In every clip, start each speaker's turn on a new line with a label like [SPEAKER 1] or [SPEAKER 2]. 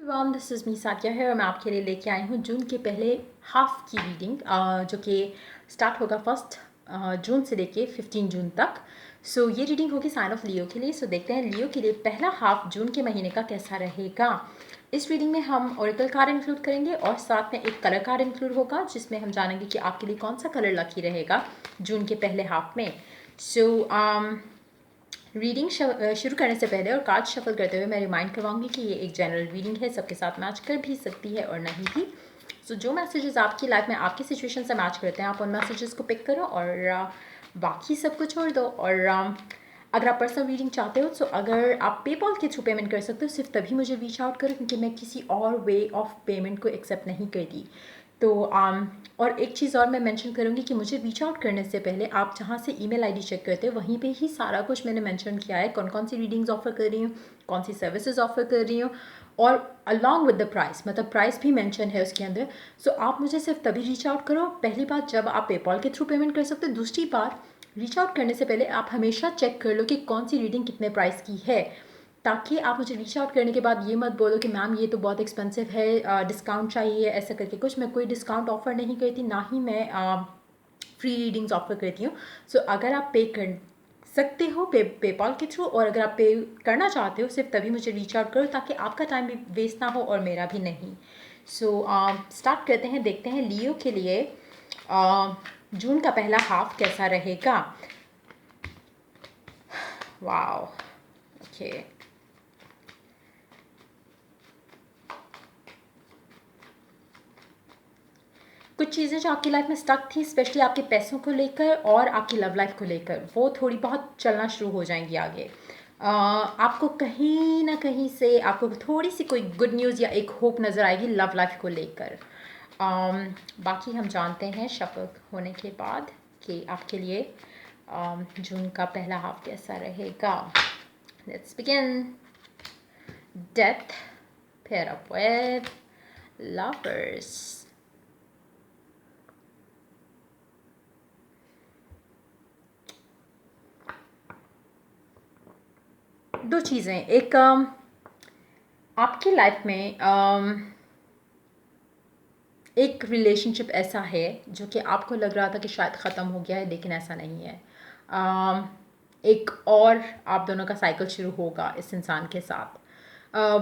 [SPEAKER 1] This is me Saikia है और मैं आपके लिए लेके आई हूँ जून के पहले हाफ की रीडिंग जो कि स्टार्ट होगा 1 जून से लेके 15 जून तक। सो ये रीडिंग होगी साइन ऑफ लियो के लिए। सो देखते हैं लियो के लिए पहला हाफ जून के महीने का कैसा रहेगा। इस रीडिंग में हम ओरेकल कार्ड इंक्लूड करेंगे और साथ में एक कलर कार्ड इंक्लूड होगा जिसमें हम जानेंगे कि आपके लिए कौन सा कलर लकी रहेगा जून के पहले हाफ में। सो रीडिंग शुरू करने से पहले और कार्ड शफल करते हुए मैं रिमाइंड करवाऊंगी कि ये एक जनरल रीडिंग है, सबके साथ मैच कर भी सकती है और नहीं भी। सो जो मैसेजेस आपकी लाइफ में आपकी सिचुएशन से मैच करते हैं आप उन मैसेजेस को पिक करो और बाकी सब कुछ छोड़ दो। और अगर आप पर्सनल रीडिंग चाहते हो तो अगर आप पेपॉल के थ्रू पेमेंट कर सकते हो सिर्फ तभी मुझे रीच आउट करो, क्योंकि मैं किसी और वे ऑफ पेमेंट को एक्सेप्ट नहीं करती। तो और एक चीज़ और मैं मेंशन करूँगी कि मुझे रीच आउट करने से पहले आप जहाँ से ईमेल आईडी चेक करते हो वहीं पे ही सारा कुछ मैंने मेंशन किया है, कौन कौन सी रीडिंग्स ऑफर कर रही हूँ, कौन सी सर्विसेज ऑफर कर रही हूँ और अलॉन्ग विद द प्राइस, मतलब प्राइस भी मेंशन है उसके अंदर। सो आप मुझे सिर्फ तभी रीच आउट करो, पहली बात जब आप पेपॉल के थ्रू पेमेंट कर सकते हो, दूसरी बात रीच आउट करने से पहले आप हमेशा चेक कर लो कि कौन सी रीडिंग कितने प्राइस की है, ताकि आप मुझे रीच आउट करने के बाद ये मत बोलो कि मैम ये तो बहुत एक्सपेंसिव है, डिस्काउंट चाहिए, ऐसा करके कुछ। मैं कोई डिस्काउंट ऑफ़र नहीं करती, ना ही मैं फ्री रीडिंग्स ऑफर करती हूँ। सो अगर आप पे कर सकते हो पेपॉल के थ्रू और अगर आप पे करना चाहते हो सिर्फ तभी मुझे रीच आउट करो, ताकि आपका टाइम भी वेस्ट ना हो और मेरा भी नहीं। सो स्टार्ट करते हैं, देखते हैं लियो के लिए जून का पहला हाफ कैसा रहेगा। Wow, okay. कुछ चीज़ें जो आपकी लाइफ में स्टक थी, स्पेशली आपके पैसों को लेकर और आपकी लव लाइफ को लेकर, वो थोड़ी बहुत चलना शुरू हो जाएंगी आगे। आपको कहीं ना कहीं से आपको थोड़ी सी कोई गुड न्यूज़ या एक होप नज़र आएगी लव लाइफ को लेकर। बाकी हम जानते हैं शफल होने के बाद कि आपके लिए जून का पहला हाफ कैसा रहेगा। Let's begin. Death pair up with lovers. दो चीज़ें, एक आपकी लाइफ में एक रिलेशनशिप ऐसा है जो कि आपको लग रहा था कि शायद ख़त्म हो गया है, लेकिन ऐसा नहीं है। एक और आप दोनों का साइकिल शुरू होगा इस इंसान के साथ।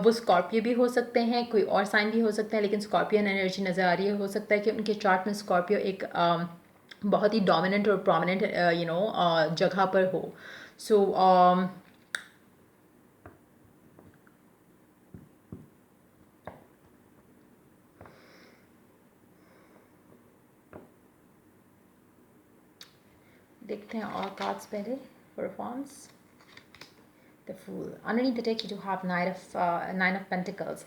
[SPEAKER 1] वो स्कॉर्पियो भी हो सकते हैं, कोई और साइन भी हो सकते हैं, लेकिन स्कॉर्पियन एनर्जी नज़र आ रही है। हो सकता है कि उनके चार्ट में स्कॉर्पियो एक बहुत ही डोमिनेंट और प्रोमिनेंट जगह पर हो। सो देखते हैं और कार्ड्स पहले performs. The Fool. Underneath the deck, you do have Nine of Pentacles.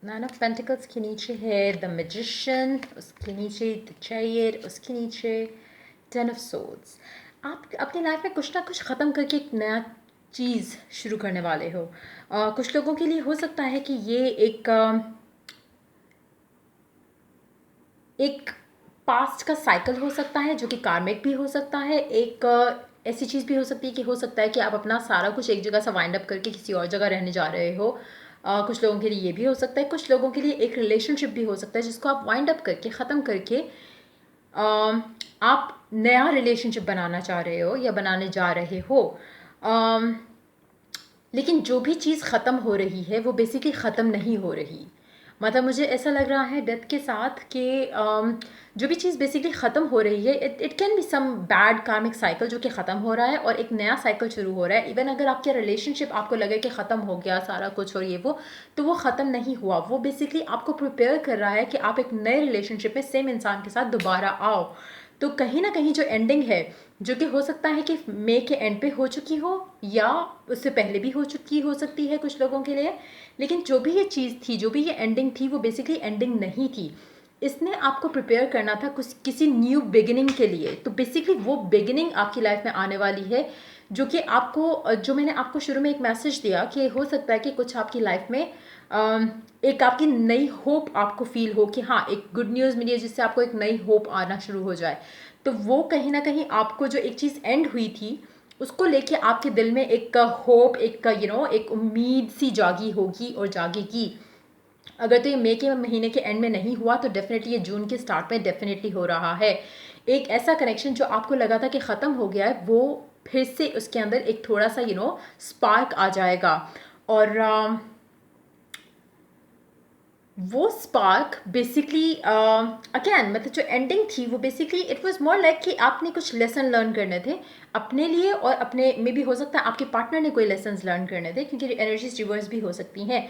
[SPEAKER 1] Nine of Pentacles के नीचे है The Magician, उसके नीचे The Chariot, उसके नीचे Ten of Swords. आप अपनी लाइफ में कुछ ना कुछ ख़त्म करके एक नया चीज़ शुरू करने वाले हो। कुछ लोगों के लिए हो सकता है कि ये एक पास्ट का साइकिल हो सकता है जो कि कार्मिक भी हो सकता है। एक ऐसी चीज़ भी हो सकती है कि हो सकता है कि आप अपना सारा कुछ एक जगह से वाइंड अप करके किसी और जगह रहने जा रहे हो। कुछ लोगों के लिए ये भी हो सकता है, कुछ लोगों के लिए एक रिलेशनशिप भी हो सकता है जिसको आप वाइंड अप करके ख़त्म करके आप नया रिलेशनशिप बनाना चाह रहे हो या बनाने जा रहे हो। लेकिन जो भी चीज़ ख़त्म हो रही है वो बेसिकली ख़त्म नहीं हो रही। मतलब मुझे ऐसा लग रहा है डेथ के साथ कि जो भी चीज़ बेसिकली ख़त्म हो रही है, it can be some bad karmic cycle जो कि ख़त्म हो रहा है और एक नया साइकिल शुरू हो रहा है। इवन अगर आपके रिलेशनशिप आपको लगे कि ख़त्म हो गया सारा कुछ और ये वो, तो वो ख़त्म नहीं हुआ। वो बेसिकली आपको प्रिपेयर कर रहा है कि आप एक नए रिलेशनशिप में सेम इंसान के साथ दोबारा आओ। तो कहीं ना कहीं जो एंडिंग है, जो कि हो सकता है कि मई के एंड पे हो चुकी हो या उससे पहले भी हो चुकी हो सकती है कुछ लोगों के लिए, लेकिन जो भी ये चीज़ थी, जो भी ये एंडिंग थी, वो बेसिकली एंडिंग नहीं थी। इसने आपको प्रिपेयर करना था कुछ किसी न्यू बिगिनिंग के लिए। तो बेसिकली वो बिगिनिंग आपकी लाइफ में आने वाली है, जो कि आपको, जो मैंने आपको शुरू में एक मैसेज दिया कि हो सकता है कि कुछ आपकी लाइफ में एक आपकी नई होप आपको फील हो कि हाँ एक गुड न्यूज़ मिली है जिससे आपको एक नई होप आना शुरू हो जाए। तो वो कहीं ना कहीं आपको जो एक चीज़ एंड हुई थी उसको लेके आपके दिल में एक होप, एक एक उम्मीद सी जागी होगी और जागेगी। अगर तो ये मई के महीने के एंड में नहीं हुआ तो डेफिनेटली ये जून के स्टार्ट में डेफिनेटली हो रहा है। एक ऐसा कनेक्शन जो आपको लगा था कि ख़त्म हो गया है वो फिर से उसके अंदर एक थोड़ा सा स्पार्क आ जाएगा। और वो स्पार्क बेसिकली अगेन मतलब जो एंडिंग थी वो basically it was more like कि आपने कुछ लेसन लर्न करने थे अपने लिए और अपने में भी हो सकता है आपके पार्टनर ने कोई लेसन्स लर्न करने थे, क्योंकि एनर्जीज रिवर्स भी हो सकती हैं।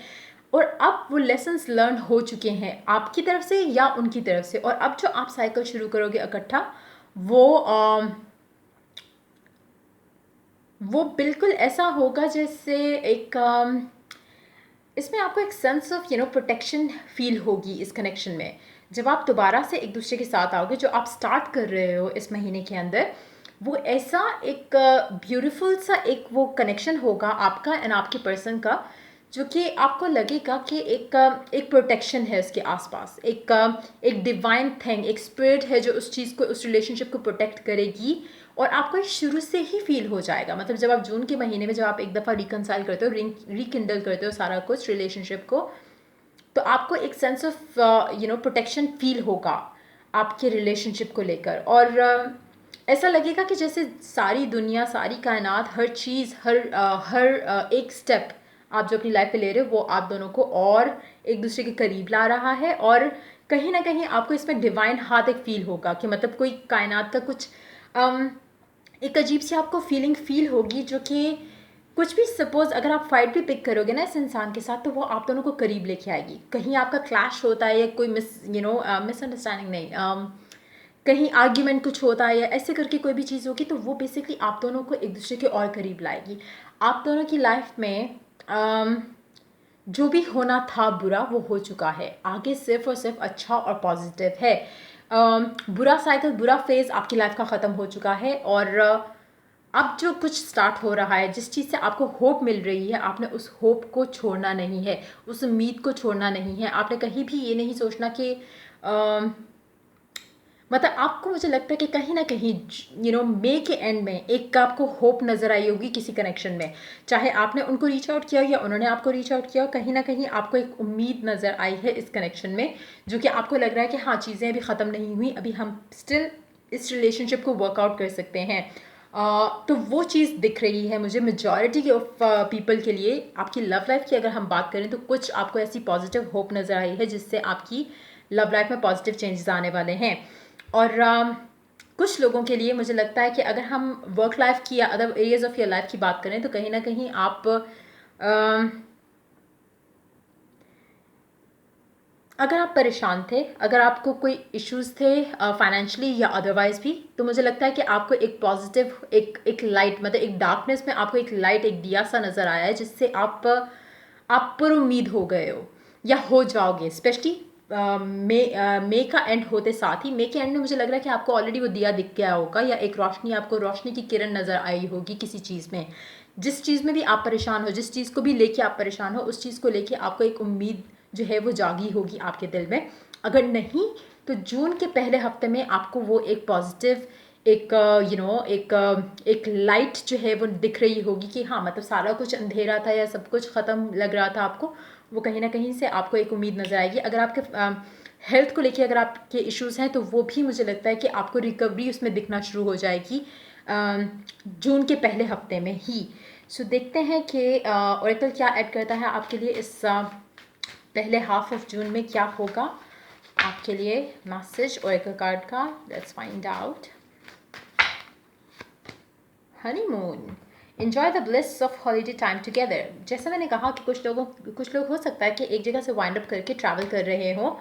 [SPEAKER 1] और अब वो लेसन्स लर्न हो चुके हैं आपकी तरफ से या उनकी तरफ से, और अब जो आप साइकिल शुरू करोगे इकट्ठा वो वो बिल्कुल ऐसा होगा जैसे एक इसमें आपको एक सेंस ऑफ प्रोटेक्शन फील होगी इस कनेक्शन में। जब आप दोबारा से एक दूसरे के साथ आओगे जो आप स्टार्ट कर रहे हो इस महीने के अंदर, वो ऐसा एक ब्यूटीफुल सा एक वो कनेक्शन होगा आपका एंड आपके पर्सन का, जो कि आपको लगेगा कि एक प्रोटेक्शन है उसके आसपास, एक डिवाइन थिंग, एक स्पिरिट है जो उस चीज़ को, उस रिलेशनशिप को प्रोटेक्ट करेगी। और आपको शुरू से ही फील हो जाएगा, मतलब जब आप जून के महीने में जब आप एक दफ़ा रिकनसाइल करते हो, रिकिंडल करते हो सारा कुछ रिलेशनशिप को, तो आपको एक सेंस ऑफ प्रोटेक्शन फील होगा आपके रिलेशनशिप को लेकर। और ऐसा लगेगा कि जैसे सारी दुनिया, सारी कायनात, हर चीज़, हर एक स्टेप आप जो अपनी लाइफ पे ले रहे हो वो आप दोनों को और एक दूसरे के करीब ला रहा है। और कहीं ना कहीं आपको इसमें डिवाइन हाथ एक फील होगा कि मतलब कोई कायनात का कुछ एक अजीब सी आपको फीलिंग फील होगी, जो कि कुछ भी सपोज अगर आप फाइट भी पिक करोगे ना इस इंसान के साथ तो वो आप दोनों को करीब लेके आएगी। कहीं आपका क्लैश होता है या कोई मिसअंडरस्टैंडिंग नहीं, कहीं आर्ग्यूमेंट कुछ होता है या ऐसे करके कोई भी चीज़ होगी तो वो बेसिकली आप दोनों को एक दूसरे के और करीब लाएगी। आप दोनों की लाइफ में जो भी होना था बुरा वो हो चुका है, आगे सिर्फ और सिर्फ अच्छा और पॉजिटिव है। बुरा साइकिल, बुरा फेज़ आपकी लाइफ का ख़त्म हो चुका है। और अब जो कुछ स्टार्ट हो रहा है, जिस चीज़ से आपको होप मिल रही है, आपने उस होप को छोड़ना नहीं है, उस उम्मीद को छोड़ना नहीं है। आपने कहीं भी ये नहीं सोचना कि मतलब आपको, मुझे लगता है कि कहीं ना कहीं मई के एंड में एक आपको होप नज़र आई होगी किसी कनेक्शन में, चाहे आपने उनको रीच आउट किया या उन्होंने आपको रीच आउट किया, कहीं ना कहीं आपको एक उम्मीद नज़र आई है इस कनेक्शन में, जो कि आपको लग रहा है कि हाँ चीज़ें अभी ख़त्म नहीं हुई, अभी हम स्टिल इस रिलेशनशिप को वर्कआउट कर सकते हैं। तो वो चीज़ दिख रही है मुझे मेजॉरिटी ऑफ पीपल के लिए। आपकी लव लाइफ की अगर हम बात करें तो कुछ आपको ऐसी पॉजिटिव होप नज़र आई है जिससे आपकी लव लाइफ में पॉजिटिव चेंजेस आने वाले हैं। और कुछ लोगों के लिए मुझे लगता है कि अगर हम वर्क लाइफ की या other areas of your life की बात करें तो कहीं ना कहीं आप अगर आप परेशान थे, अगर आपको कोई इश्यूज थे फाइनेंशियली या अदरवाइज भी, तो मुझे लगता है कि आपको एक पॉजिटिव, एक लाइट, मतलब एक डार्कनेस में आपको एक लाइट, एक दिया सा नज़र आया है जिससे आप पर उम्मीद हो गए हो या हो जाओगे। स्पेशली मई का एंड होते साथ ही, मई के एंड में मुझे लग रहा है कि आपको ऑलरेडी वो दिया दिख गया होगा या एक रोशनी, आपको रोशनी की किरण नज़र आई होगी किसी चीज़ में। जिस चीज़ में भी आप परेशान हो, जिस चीज़ को भी लेके आप परेशान हो, उस चीज़ को लेके आपको एक उम्मीद जो है वो जागी होगी आपके दिल में। अगर नहीं तो जून के पहले हफ्ते में आपको वो एक पॉजिटिव, एक एक लाइट जो है वो दिख रही होगी कि हाँ मतलब सारा कुछ अंधेरा था या सब कुछ ख़त्म लग रहा था आपको, वो कहीं ना कहीं से आपको एक उम्मीद नज़र आएगी। अगर आपके हेल्थ को लेके अगर आपके इश्यूज़ हैं तो वो भी मुझे लगता है कि आपको रिकवरी उसमें दिखना शुरू हो जाएगी जून के पहले हफ्ते में ही। सो देखते हैं कि ओरेकल क्या ऐड करता है आपके लिए इस पहले हाफ ऑफ जून में क्या होगा आपके लिए मैसेज ओरेकल कार्ड का। Let's find out. Honeymoon, enjoy the bliss of holiday time together. जैसे मैंने कहा कि कुछ लोग हो सकता है कि एक जगह से वाइंड अप करके ट्रैवल कर रहे हो।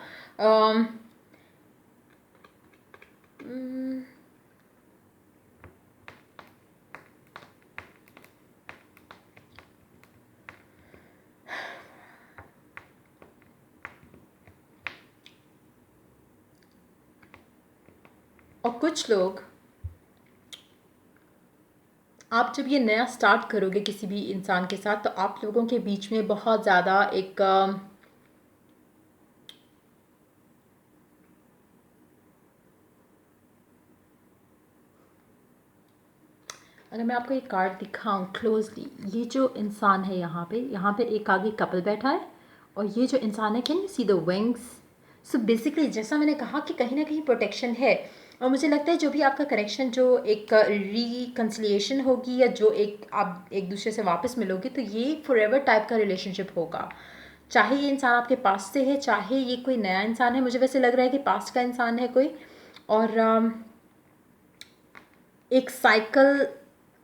[SPEAKER 1] और कुछ लोग आप जब ये नया स्टार्ट करोगे किसी भी इंसान के साथ, तो आप लोगों के बीच में बहुत ज़्यादा एक अगर मैं आपको एक कार्ड दिखाऊं क्लोजली, ये जो इंसान है यहाँ पे एक आगे कपल बैठा है, और ये जो इंसान है, can you see the wings? So basically जैसा मैंने कहा कि कहीं ना कहीं प्रोटेक्शन है, और मुझे लगता है जो भी आपका कनेक्शन, जो एक रिकन्सिलिएशन होगी, या जो एक आप एक दूसरे से वापस मिलोगे, तो ये फॉरएवर टाइप का रिलेशनशिप होगा। चाहे ये इंसान आपके पास से है, चाहे ये कोई नया इंसान है, मुझे वैसे लग रहा है कि पास्ट का इंसान है कोई। और एक साइकिल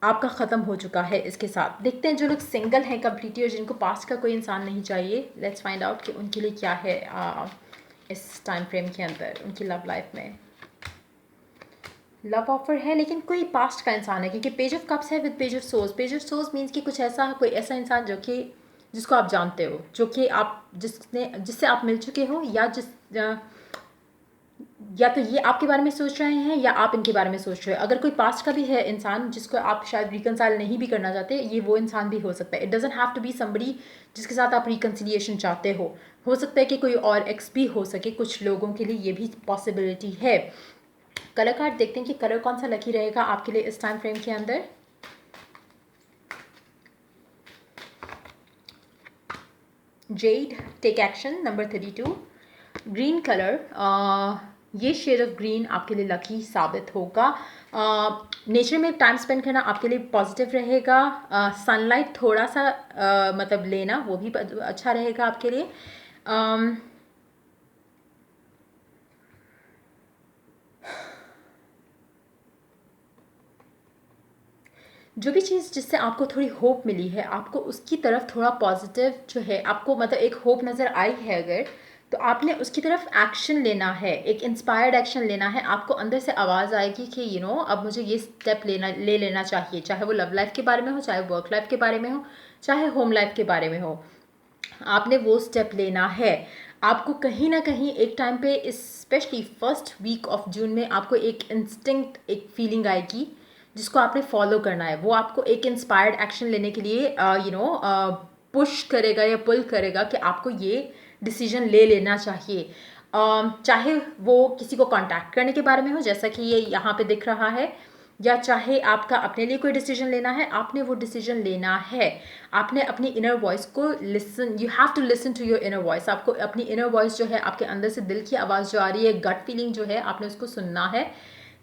[SPEAKER 1] आपका ख़त्म हो चुका है इसके साथ। देखते हैं जो लोग सिंगल हैं कम्प्लीटली और जिनको पास्ट का कोई इंसान नहीं चाहिए, लेट्स फाइंड आउट कि उनके लिए क्या है इस टाइम फ्रेम के अंदर उनकी लव लाइफ में। लव ऑफर है, लेकिन कोई पास्ट का इंसान है, क्योंकि पेज ऑफ कप्स है with page of source. Page of source means कि कुछ ऐसा, कोई ऐसा इंसान जो कि जिसको आप जानते हो, जो कि आप जिससे आप मिल चुके हो, या तो ये आपके बारे में सोच रहे हैं, या आप इनके बारे में सोच रहे हो। अगर कोई पास्ट का भी है इंसान जिसको आप शायद रिकनसाइल नहीं भी करना चाहते, ये वो इंसान भी हो सकता है। It doesn't have to be somebody जिसके साथ आप रिकन्सिलिएशन चाहते हो सकता है कि कोई और एक्स भी हो सके। कुछ लोगों के लिए ये भी पॉसिबिलिटी है। कलर कार्ड देखते हैं कि कलर कौन सा लकी रहेगा आपके लिए इस टाइम फ्रेम के अंदर। Z, take action, number 32। Green colour, ये शेड ऑफ ग्रीन आपके लिए लकी साबित होगा। नेचर में टाइम स्पेंड करना आपके लिए पॉजिटिव रहेगा। सनलाइट थोड़ा सा मतलब लेना, वो भी अच्छा रहेगा आपके लिए। जो भी चीज़ जिससे आपको थोड़ी होप मिली है, आपको उसकी तरफ थोड़ा पॉजिटिव जो है, आपको मतलब एक होप नज़र आई है अगर, तो आपने उसकी तरफ एक्शन लेना है, एक इंस्पायर्ड एक्शन लेना है। आपको अंदर से आवाज़ आएगी कि अब मुझे ये स्टेप ले लेना चाहिए, चाहे वो लव लाइफ के बारे में हो, चाहे वर्क लाइफ के बारे में हो, चाहे होम लाइफ के बारे में हो। आपने वो स्टेप लेना है। आपको कहीं ना कहीं एक टाइम पे, specially first week of June में, आपको एक इंस्टिंक्ट, एक फीलिंग आएगी जिसको आपने फॉलो करना है। वो आपको एक इंस्पायर्ड एक्शन लेने के लिए पुश करेगा या पुल करेगा कि आपको ये डिसीजन ले लेना चाहिए। चाहे वो किसी को कांटेक्ट करने के बारे में हो, जैसा कि ये यहाँ पे दिख रहा है, या चाहे आपका अपने लिए कोई डिसीजन लेना है, आपने वो डिसीजन लेना है। आपने अपनी इनर वॉइस को listen, you have to listen to your inner voice. आपको अपनी इनर वॉइस जो है, आपके अंदर से दिल की आवाज़ जो आ रही है, गट फीलिंग जो है, आपने उसको सुनना है।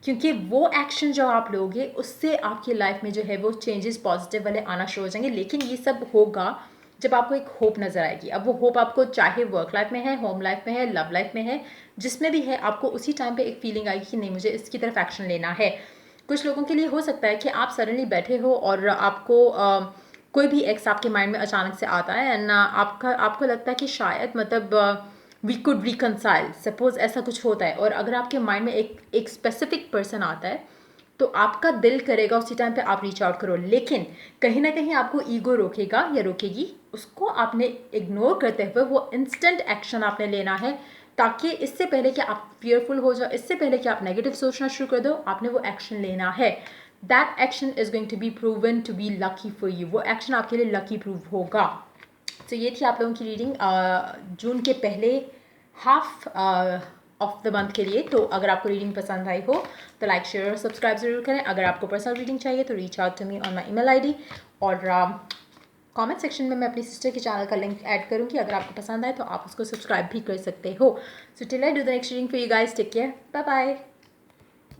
[SPEAKER 1] क्योंकि वो एक्शन जो आप लोगे, उससे आपकी लाइफ में जो है वो चेंजेस पॉजिटिव वाले आना शुरू हो जाएंगे। लेकिन ये सब होगा जब आपको एक होप नज़र आएगी। अब वो होप आपको चाहे वर्क लाइफ में है, होम लाइफ में है, लव लाइफ में है, जिसमें भी है, आपको उसी टाइम पे एक फीलिंग आएगी कि नहीं, मुझे इसकी तरफ एक्शन लेना है। कुछ लोगों के लिए हो सकता है कि आप सडनली बैठे हो और आपको कोई भी एक्स आपके माइंड में अचानक से आता है, एंड आपको लगता है कि शायद मतलब वी कुड रिकनसाइल, सपोज ऐसा कुछ होता है। और अगर आपके माइंड में एक स्पेसिफिक पर्सन आता है, तो आपका दिल करेगा उसी टाइम पे आप रीच आउट करो। लेकिन कहीं ना कहीं आपको ईगो रोकेगा या रोकेगी, उसको आपने इग्नोर करते हुए वो इंस्टेंट एक्शन आपने लेना है, ताकि इससे पहले कि आप फियरफुल हो जाओ, इससे पहले कि आप नेगेटिव सोचना शुरू कर दो, आपने वो एक्शन लेना है। That action is going to be proven to be lucky for you. वो एक्शन आपके लिए लकी प्रूव होगा। तो ये थी आप लोगों की रीडिंग जून के पहले हाफ ऑफ द मंथ के लिए। तो अगर आपको रीडिंग पसंद आई हो तो लाइक, शेयर और सब्सक्राइब ज़रूर करें। अगर आपको पर्सनल रीडिंग चाहिए तो reach out to me on my email ID, और कमेंट सेक्शन में मैं अपनी सिस्टर के चैनल का लिंक ऐड करूँगी। अगर आपको पसंद आए तो आप उसको सब्सक्राइब भी कर सकते हो। So till I do the next reading for you guys, take care, bye bye.